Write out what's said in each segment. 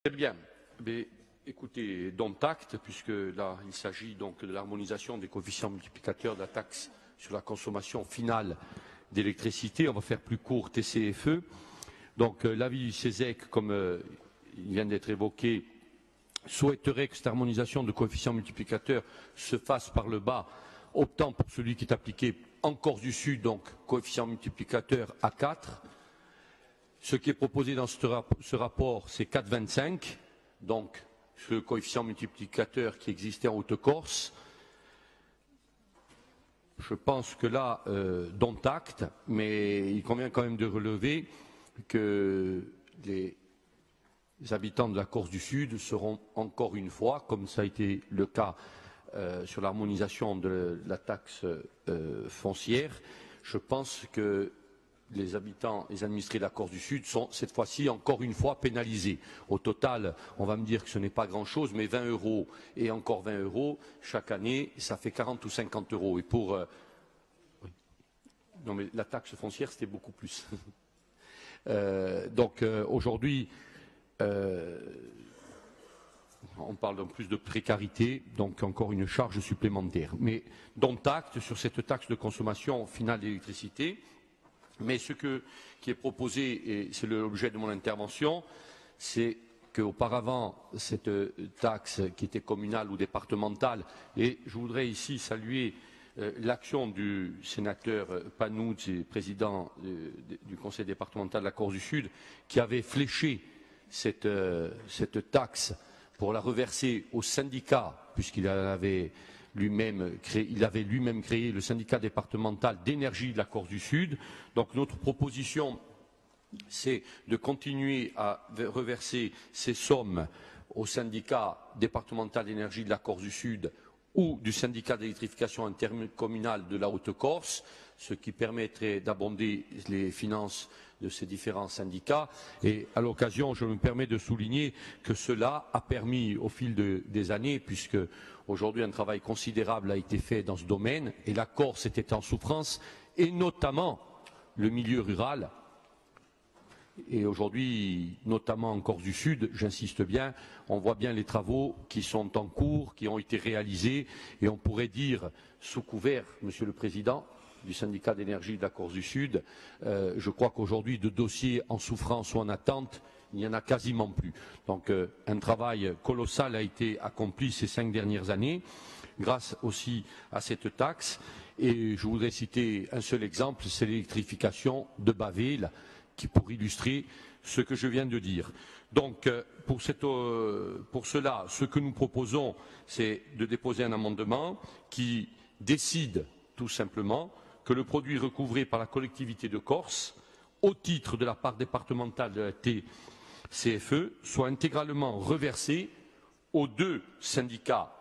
Très bien. Mais, écoutez, dont acte, puisque là, il s'agit donc de l'harmonisation des coefficients multiplicateurs de la taxe sur la consommation finale d'électricité. On va faire plus court TCFE. Donc, l'avis du CESEC, comme il vient d'être évoqué, souhaiterait que cette harmonisation de coefficients multiplicateurs se fasse par le bas, optant pour celui qui est appliqué en Corse du Sud, donc coefficient multiplicateur à 4. Ce qui est proposé dans ce rapport, c'est 4,25, donc ce coefficient multiplicateur qui existait en Haute-Corse. Je pense que là, dont acte, mais il convient quand même de relever que les habitants de la Corse du Sud seront encore une fois, comme ça a été le cas sur l'harmonisation de la taxe foncière, je pense que les habitants, les administrés de la Corse du Sud sont cette fois-ci encore une fois pénalisés. Au total, on va me dire que ce n'est pas grand-chose, mais 20 € et encore 20 € chaque année, ça fait 40 ou 50 €. Et pour oui. Non, mais la taxe foncière, c'était beaucoup plus. Donc aujourd'hui, on parle d'un plus de précarité, donc encore une charge supplémentaire. Mais dont acte sur cette taxe de consommation finale d'électricité. Mais ce qui est proposé, et c'est l'objet de mon intervention, c'est qu'auparavant, cette taxe qui était communale ou départementale, et je voudrais ici saluer l'action du sénateur Panuzzi, président du conseil départemental de la Corse du Sud, qui avait fléché cette taxe pour la reverser aux syndicats, puisqu'il avait lui-même créé le syndicat départemental d'énergie de la Corse du Sud. Donc notre proposition, c'est de continuer à reverser ces sommes au syndicat départemental d'énergie de la Corse du Sud ou du syndicat d'électrification intercommunale de la Haute-Corse, ce qui permettrait d'abonder les finances de ces différents syndicats. Et à l'occasion, je me permets de souligner que cela a permis au fil des années, puisque aujourd'hui un travail considérable a été fait dans ce domaine, et la Corse était en souffrance, et notamment le milieu rural. Et aujourd'hui, notamment en Corse du Sud, j'insiste bien, on voit bien les travaux qui sont en cours, qui ont été réalisés, et on pourrait dire, sous couvert, Monsieur le Président, du syndicat d'énergie de la Corse du Sud, je crois qu'aujourd'hui, de dossiers en souffrance ou en attente, il n'y en a quasiment plus. Donc un travail colossal a été accompli ces 5 dernières années, grâce aussi à cette taxe. Et je voudrais citer un seul exemple, c'est l'électrification de Baville, pour illustrer ce que je viens de dire. Donc, pour cela, ce que nous proposons, c'est de déposer un amendement qui décide tout simplement que le produit recouvré par la collectivité de Corse, au titre de la part départementale de la TCFE, soit intégralement reversé aux 2 syndicats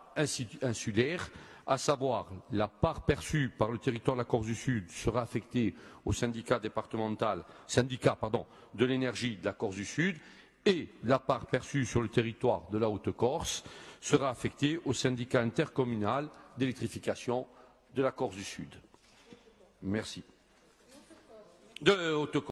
insulaires, à savoir la part perçue par le territoire de la Corse du Sud sera affectée au syndicat de l'énergie de la Corse du Sud, et la part perçue sur le territoire de la Haute-Corse sera affectée au syndicat intercommunal d'électrification de la Corse du Sud. Merci. De Haute-Corse.